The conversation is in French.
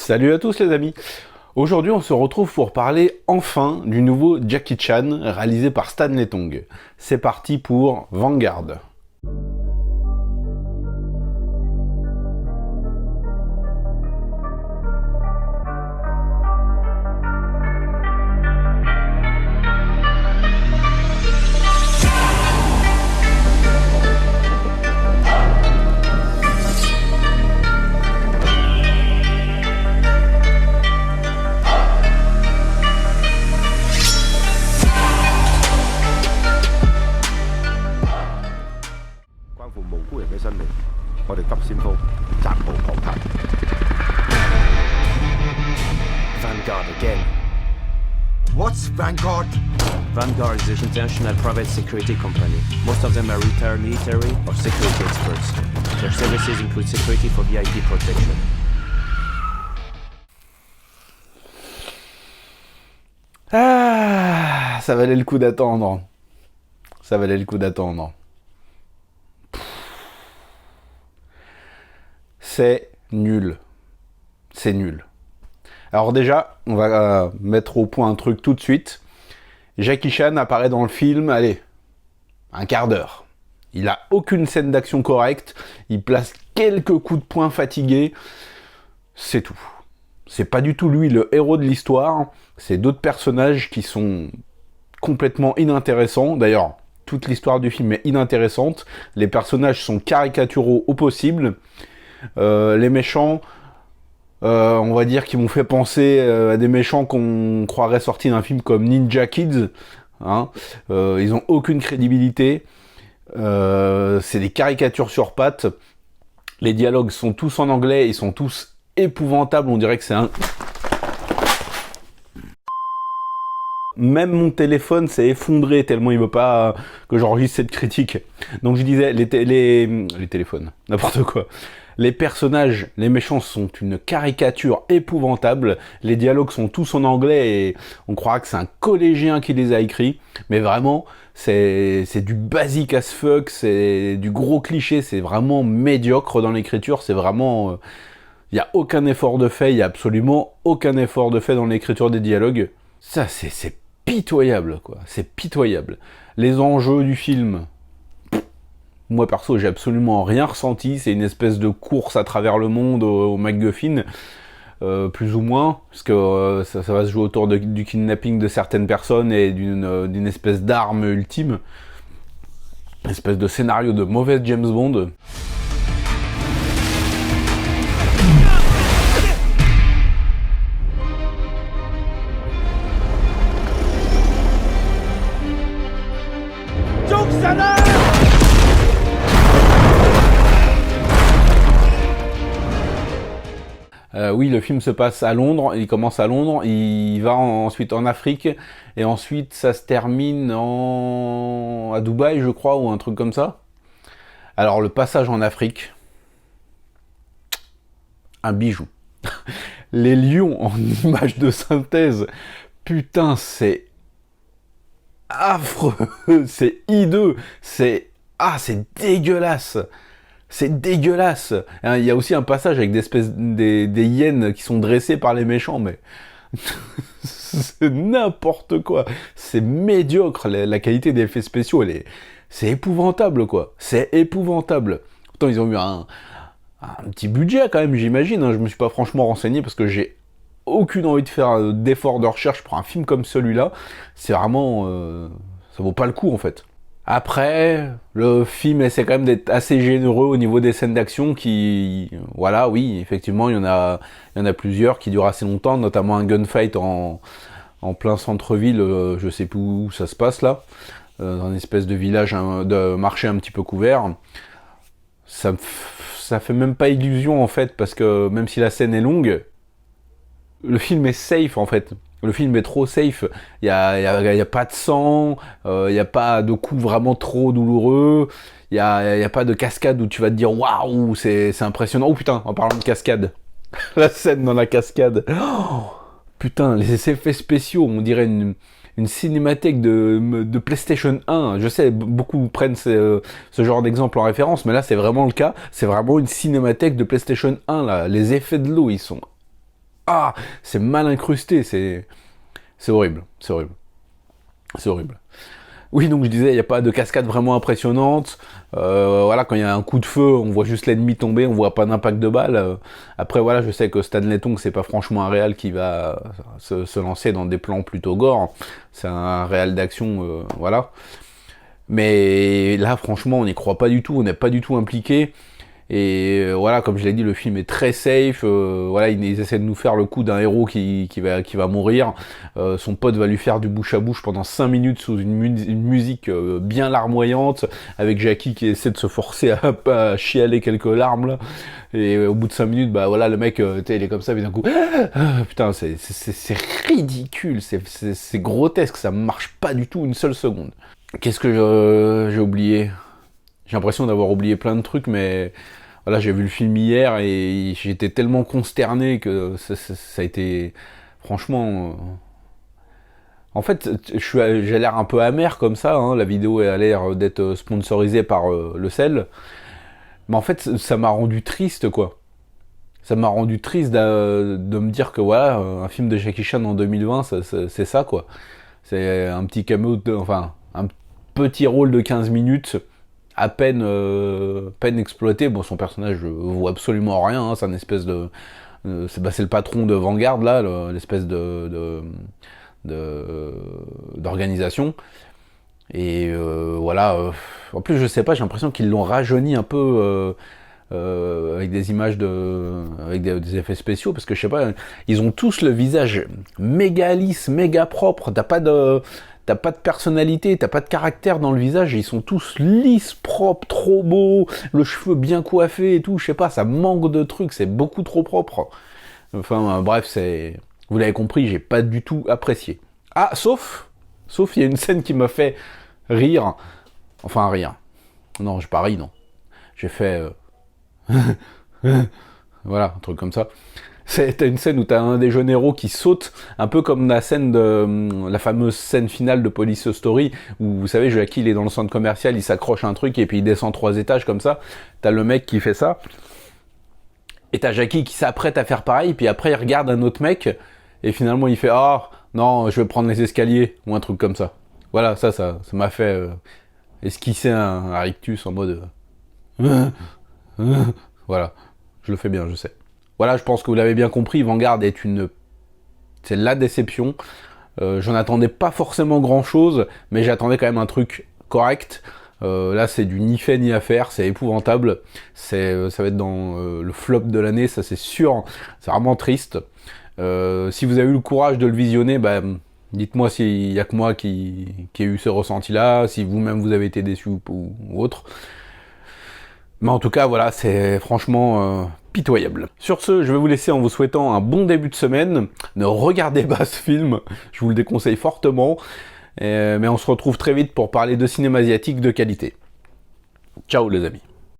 Salut à tous les amis. Aujourd'hui on se retrouve pour parler enfin du nouveau Jackie Chan réalisé par Stanley Tong. C'est parti pour Vanguard. Vanguard again. What's Vanguard? Vanguard is an international private security company. Most of them are retired military or security experts. Their services include security for VIP protection. Ah, ça valait le coup d'attendre. Ça valait le coup d'attendre. C'est nul. C'est nul. Alors déjà, on va mettre au point un truc tout de suite. Jackie Chan apparaît dans le film, allez, un quart d'heure. Il a aucune scène d'action correcte, il place quelques coups de poing fatigués, c'est tout. C'est pas du tout lui le héros de l'histoire, c'est d'autres personnages qui sont complètement inintéressants. D'ailleurs, toute l'histoire du film est inintéressante, les personnages sont caricaturaux au possible, les méchants... on va dire qu'ils m'ont fait penser à des méchants qu'on croirait sortis d'un film comme Ninja Kids. Hein. Ils ont aucune crédibilité. C'est des caricatures sur pattes. Les dialogues sont tous en anglais. Ils sont tous épouvantables. On dirait que c'est un... Même mon téléphone s'est effondré tellement il veut pas que j'enregistre cette critique. Donc je disais, les téléphones, n'importe quoi. Les personnages, les méchants sont une caricature épouvantable. Les dialogues sont tous en anglais et on croira que c'est un collégien qui les a écrits. Mais vraiment, c'est du basique as fuck, c'est du gros cliché, c'est vraiment médiocre dans l'écriture. C'est vraiment... Il n'y a aucun effort de fait, il n'y a absolument aucun effort de fait dans l'écriture des dialogues. Ça, c'est pitoyable, quoi. C'est pitoyable. Les enjeux du film... Moi perso, j'ai absolument rien ressenti. C'est une espèce de course à travers le monde au MacGuffin, plus ou moins, parce que ça va se jouer autour du kidnapping de certaines personnes et d'une espèce d'arme ultime, une espèce de scénario de mauvais James Bond. Oui, le film se passe à Londres, il commence à Londres, il va ensuite en Afrique, et ensuite ça se termine à Dubaï, je crois, ou un truc comme ça. Alors, le passage en Afrique, un bijou. Les lions en images de synthèse, putain, c'est affreux, c'est hideux, c'est dégueulasse. C'est dégueulasse. Il y a aussi un passage avec des hyènes qui sont dressées par les méchants, mais c'est n'importe quoi. C'est médiocre. La qualité des effets spéciaux, c'est épouvantable, quoi. C'est épouvantable. Pourtant, ils ont eu un petit budget quand même, j'imagine. Hein. Je me suis pas franchement renseigné parce que j'ai aucune envie de faire d'efforts de recherche pour un film comme celui-là. C'est vraiment... ça vaut pas le coup, en fait. Après, le film essaie quand même d'être assez généreux au niveau des scènes d'action qui... Voilà, oui, effectivement, il y en a plusieurs qui durent assez longtemps, notamment un gunfight en plein centre-ville, je sais plus où ça se passe là, dans une espèce de village, de marché un petit peu couvert. Ça fait même pas illusion en fait, parce que même si la scène est longue, le film est safe en fait. Le film est trop safe, il y a pas de sang, il y a pas de coups vraiment trop douloureux, il y a pas de cascade où tu vas te dire waouh, c'est impressionnant. Oh putain, en parlant de cascade, la scène dans la cascade. Oh, putain, les effets spéciaux, on dirait une cinémathèque de PlayStation 1. Je sais, beaucoup prennent ce genre d'exemple en référence, mais là c'est vraiment le cas. C'est vraiment une cinémathèque de PlayStation 1 là. Les effets de l'eau, ils sont c'est mal incrusté, c'est horrible, c'est horrible. C'est horrible. Oui, donc je disais, il n'y a pas de cascade vraiment impressionnante. Voilà, quand il y a un coup de feu, on voit juste l'ennemi tomber, on voit pas d'impact de balle. Après, voilà, je sais que Stanley Tong, c'est pas franchement un réal qui va se lancer dans des plans plutôt gore. C'est un réal d'action, voilà. Mais là, franchement, on n'y croit pas du tout, on n'est pas du tout impliqué. Et voilà, comme je l'ai dit, le film est très safe. Voilà, ils essaient de nous faire le coup d'un héros qui va mourir. Son pote va lui faire du bouche à bouche pendant 5 minutes sous une musique bien larmoyante, avec Jackie qui essaie de se forcer à chialer quelques larmes là. Et au bout de 5 minutes, bah voilà, le mec, il est comme ça, mais d'un coup, putain, c'est ridicule, c'est grotesque, ça marche pas du tout une seule seconde. Qu'est-ce que j'ai oublié? J'ai l'impression d'avoir oublié plein de trucs, mais voilà, j'ai vu le film hier et j'étais tellement consterné que ça a été, franchement, en fait, j'ai l'air un peu amer comme ça, hein. La vidéo a l'air d'être sponsorisée par le sel, mais en fait, ça m'a rendu triste, quoi. Ça m'a rendu triste de me dire que voilà, un film de Jackie Chan en 2020, c'est ça, quoi. C'est un petit cameo, enfin, un petit rôle de 15 minutes, à peine exploité. Bon, son personnage vaut absolument rien, hein. C'est une espèce de... c'est le patron de Vanguard, là, l'espèce d'organisation. Et voilà, en plus, je sais pas, j'ai l'impression qu'ils l'ont rajeuni un peu... avec des images avec des effets spéciaux, parce que je sais pas, ils ont tous le visage méga lisse, méga propre, t'as pas de personnalité, t'as pas de caractère dans le visage, ils sont tous lisses, propres, trop beaux, le cheveu bien coiffé et tout, je sais pas, ça manque de trucs, c'est beaucoup trop propre. Enfin bref, vous l'avez compris, j'ai pas du tout apprécié. Ah, sauf il y a une scène qui m'a fait rire, enfin rire. Non, j'ai pas ri, non. J'ai fait voilà, un truc comme ça. T'as une scène où t'as un des jeunes héros qui saute, un peu comme la fameuse scène finale de Police Story, où vous savez, Jackie il est dans le centre commercial, il s'accroche à un truc et puis il descend 3 étages comme ça. T'as le mec qui fait ça, et t'as Jackie qui s'apprête à faire pareil, puis après il regarde un autre mec, et finalement il fait « Ah, non, je vais prendre les escaliers », ou un truc comme ça. Voilà, ça m'a fait esquisser un rictus en mode... Voilà, je le fais bien, je sais. Voilà, je pense que vous l'avez bien compris, Vanguard c'est la déception. J'en attendais pas forcément grand chose, mais j'attendais quand même un truc correct. Là, c'est du ni fait ni à faire, c'est épouvantable. Ça va être dans le flop de l'année, ça c'est sûr. C'est vraiment triste. Si vous avez eu le courage de le visionner, bah, dites-moi s'il y a que moi qui ai eu ce ressenti-là, si vous-même vous avez été déçu ou autre. Mais en tout cas, voilà, c'est franchement pitoyable. Sur ce, je vais vous laisser en vous souhaitant un bon début de semaine. Ne regardez pas ce film, je vous le déconseille fortement. Mais on se retrouve très vite pour parler de cinéma asiatique de qualité. Ciao les amis.